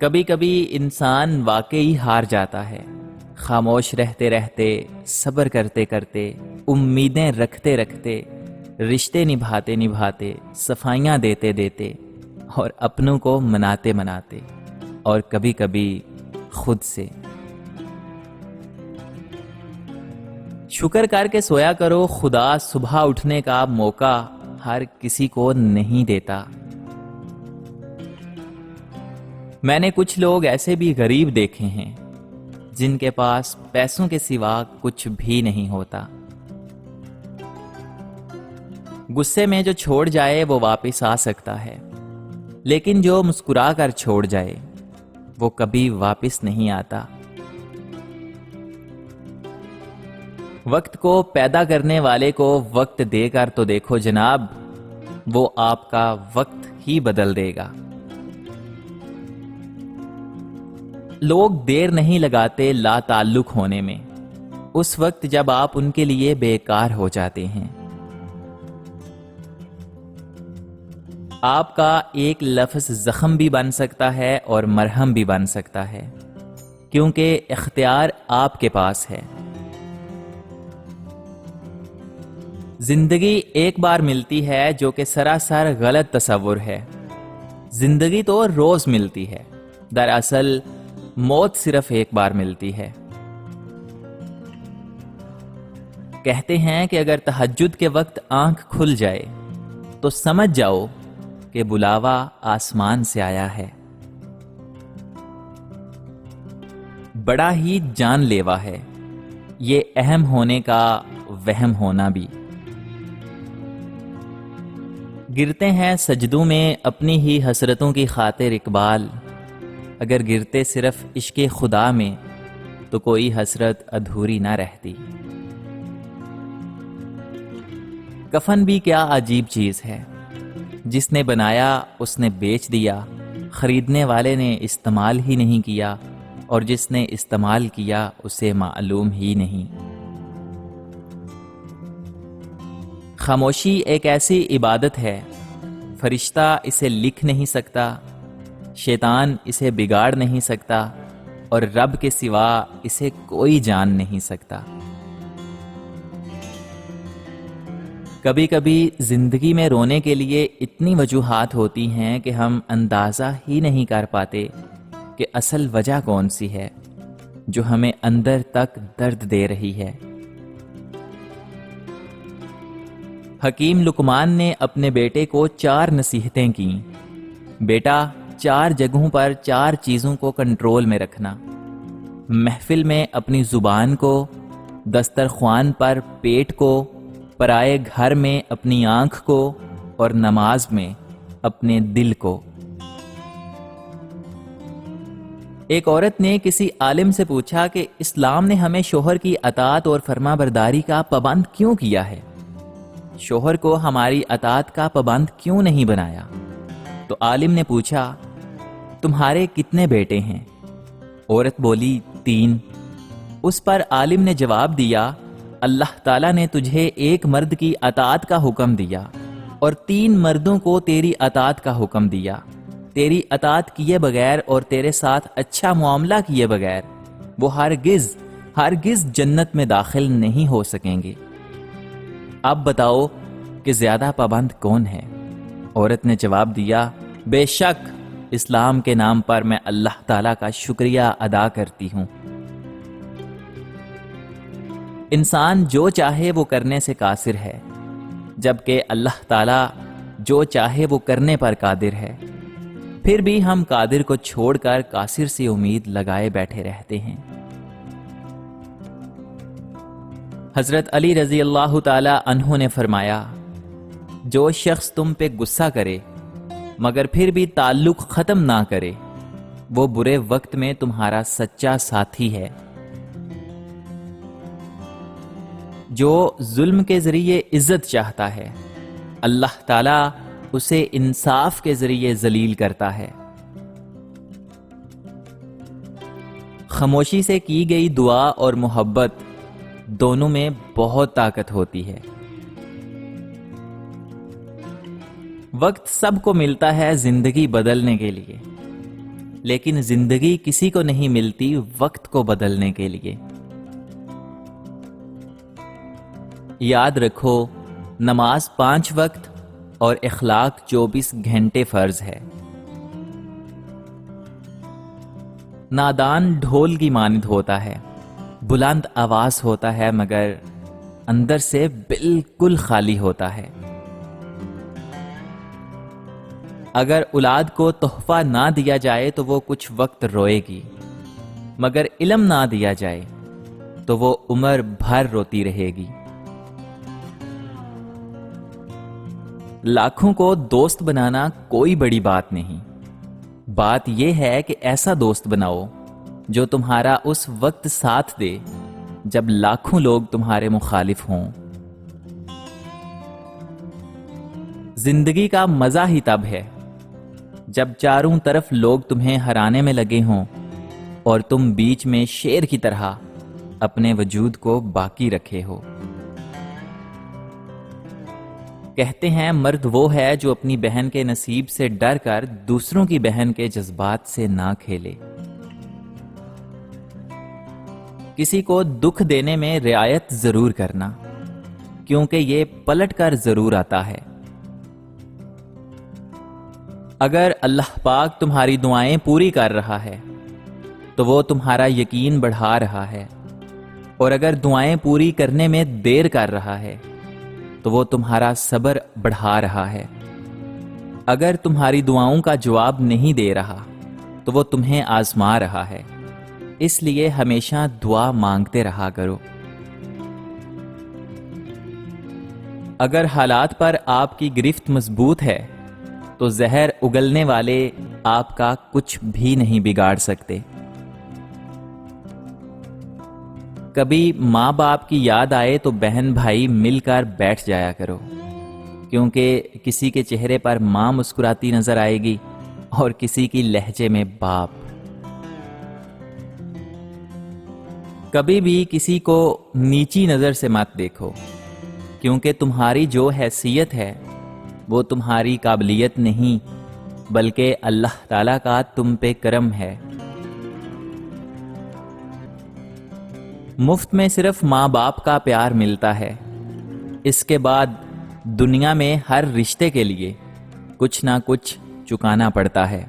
کبھی کبھی انسان واقعی ہار جاتا ہے، خاموش رہتے رہتے، صبر کرتے کرتے، امیدیں رکھتے رکھتے، رشتے نبھاتے نبھاتے، صفائیاں دیتے دیتے، اور اپنوں کو مناتے مناتے، اور کبھی کبھی خود سے۔ شکر کر کے سویا کرو، خدا صبح اٹھنے کا موقع ہر کسی کو نہیں دیتا۔ میں نے کچھ لوگ ایسے بھی غریب دیکھے ہیں جن کے پاس پیسوں کے سوا کچھ بھی نہیں ہوتا۔ غصے میں جو چھوڑ جائے وہ واپس آ سکتا ہے، لیکن جو مسکرا کر چھوڑ جائے وہ کبھی واپس نہیں آتا۔ وقت کو پیدا کرنے والے کو وقت دے کر تو دیکھو جناب، وہ آپ کا وقت ہی بدل دے گا۔ لوگ دیر نہیں لگاتے لا تعلق ہونے میں، اس وقت جب آپ ان کے لیے بیکار ہو جاتے ہیں۔ آپ کا ایک لفظ زخم بھی بن سکتا ہے اور مرہم بھی بن سکتا ہے، کیونکہ اختیار آپ کے پاس ہے۔ زندگی ایک بار ملتی ہے جو کہ سراسر غلط تصور ہے۔ زندگی تو روز ملتی ہے، دراصل موت صرف ایک بار ملتی ہے۔ کہتے ہیں کہ اگر تہجد کے وقت آنکھ کھل جائے تو سمجھ جاؤ کہ بلاوا آسمان سے آیا ہے۔ بڑا ہی جان لیوا ہے یہ اہم ہونے کا وہم ہونا بھی۔ گرتے ہیں سجدوں میں اپنی ہی حسرتوں کی خاطر اقبال، اگر گرتے صرف عشق خدا میں تو کوئی حسرت ادھوری نہ رہتی۔ کفن بھی کیا عجیب چیز ہے، جس نے بنایا اس نے بیچ دیا، خریدنے والے نے استعمال ہی نہیں کیا، اور جس نے استعمال کیا اسے معلوم ہی نہیں۔ خاموشی ایک ایسی عبادت ہے، فرشتہ اسے لکھ نہیں سکتا، شیطان اسے بگاڑ نہیں سکتا، اور رب کے سوا اسے کوئی جان نہیں سکتا۔ کبھی کبھی زندگی میں رونے کے لیے اتنی وجوہات ہوتی ہیں کہ ہم اندازہ ہی نہیں کر پاتے کہ اصل وجہ کون سی ہے جو ہمیں اندر تک درد دے رہی ہے۔ حکیم لقمان نے اپنے بیٹے کو 4 نصیحتیں کیں۔ بیٹا، 4 جگہوں پر 4 چیزوں کو کنٹرول میں رکھنا: محفل میں اپنی زبان کو، دسترخوان پر پیٹ کو، پرائے گھر میں اپنی آنکھ کو، اور نماز میں اپنے دل کو۔ ایک عورت نے کسی عالم سے پوچھا کہ اسلام نے ہمیں شوہر کی اطاعت اور فرما برداری کا پابند کیوں کیا ہے؟ شوہر کو ہماری اطاعت کا پابند کیوں نہیں بنایا؟ تو عالم نے پوچھا، تمہارے کتنے بیٹے ہیں؟ عورت بولی، 3۔ اس پر عالم نے جواب دیا، اللہ تعالیٰ نے تجھے ایک مرد کی اطاعت کا حکم دیا اور 3 مردوں کو تیری اطاعت کا حکم دیا۔ تیری اطاعت کیے بغیر اور تیرے ساتھ اچھا معاملہ کیے بغیر وہ ہرگز جنت میں داخل نہیں ہو سکیں گے۔ اب بتاؤ کہ زیادہ پابند کون ہے؟ عورت نے جواب دیا، بے شک اسلام کے نام پر میں اللہ تعالیٰ کا شکریہ ادا کرتی ہوں۔ انسان جو چاہے وہ کرنے سے قاصر ہے، جبکہ اللہ تعالیٰ جو چاہے وہ کرنے پر قادر ہے۔ پھر بھی ہم قادر کو چھوڑ کر قاصر سے امید لگائے بیٹھے رہتے ہیں۔ حضرت علی رضی اللہ تعالی عنہ نے فرمایا، جو شخص تم پہ غصہ کرے مگر پھر بھی تعلق ختم نہ کرے، وہ برے وقت میں تمہارا سچا ساتھی ہے۔ جو ظلم کے ذریعے عزت چاہتا ہے، اللہ تعالیٰ اسے انصاف کے ذریعے ذلیل کرتا ہے۔ خاموشی سے کی گئی دعا اور محبت دونوں میں بہت طاقت ہوتی ہے۔ وقت سب کو ملتا ہے زندگی بدلنے کے لیے، لیکن زندگی کسی کو نہیں ملتی وقت کو بدلنے کے لیے۔ یاد رکھو، نماز 5 وقت اور اخلاق 24 گھنٹے فرض ہے۔ نادان ڈھول کی مانند ہوتا ہے، بلند آواز ہوتا ہے مگر اندر سے بالکل خالی ہوتا ہے۔ اگر اولاد کو تحفہ نہ دیا جائے تو وہ کچھ وقت روئے گی، مگر علم نہ دیا جائے تو وہ عمر بھر روتی رہے گی۔ لاکھوں کو دوست بنانا کوئی بڑی بات نہیں، بات یہ ہے کہ ایسا دوست بناؤ جو تمہارا اس وقت ساتھ دے جب لاکھوں لوگ تمہارے مخالف ہوں۔ زندگی کا مزہ ہی تب ہے جب چاروں طرف لوگ تمہیں ہرانے میں لگے ہوں اور تم بیچ میں شیر کی طرح اپنے وجود کو باقی رکھے ہو۔ کہتے ہیں مرد وہ ہے جو اپنی بہن کے نصیب سے ڈر کر دوسروں کی بہن کے جذبات سے نہ کھیلے۔ کسی کو دکھ دینے میں رعایت ضرور کرنا، کیونکہ یہ پلٹ کر ضرور آتا ہے۔ اگر اللہ پاک تمہاری دعائیں پوری کر رہا ہے تو وہ تمہارا یقین بڑھا رہا ہے، اور اگر دعائیں پوری کرنے میں دیر کر رہا ہے تو وہ تمہارا صبر بڑھا رہا ہے۔ اگر تمہاری دعاؤں کا جواب نہیں دے رہا تو وہ تمہیں آزما رہا ہے، اس لیے ہمیشہ دعا مانگتے رہا کرو۔ اگر حالات پر آپ کی گرفت مضبوط ہے تو زہر اگلنے والے آپ کا کچھ بھی نہیں بگاڑ سکتے۔ کبھی ماں باپ کی یاد آئے تو بہن بھائی مل کر بیٹھ جایا کرو، کیونکہ کسی کے چہرے پر ماں مسکراتی نظر آئے گی اور کسی کی لہجے میں باپ۔ کبھی بھی کسی کو نیچی نظر سے مت دیکھو، کیونکہ تمہاری جو حیثیت ہے وہ تمہاری قابلیت نہیں بلکہ اللہ تعالیٰ کا تم پہ کرم ہے۔ مفت میں صرف ماں باپ کا پیار ملتا ہے، اس کے بعد دنیا میں ہر رشتے کے لیے کچھ نہ کچھ چکانا پڑتا ہے۔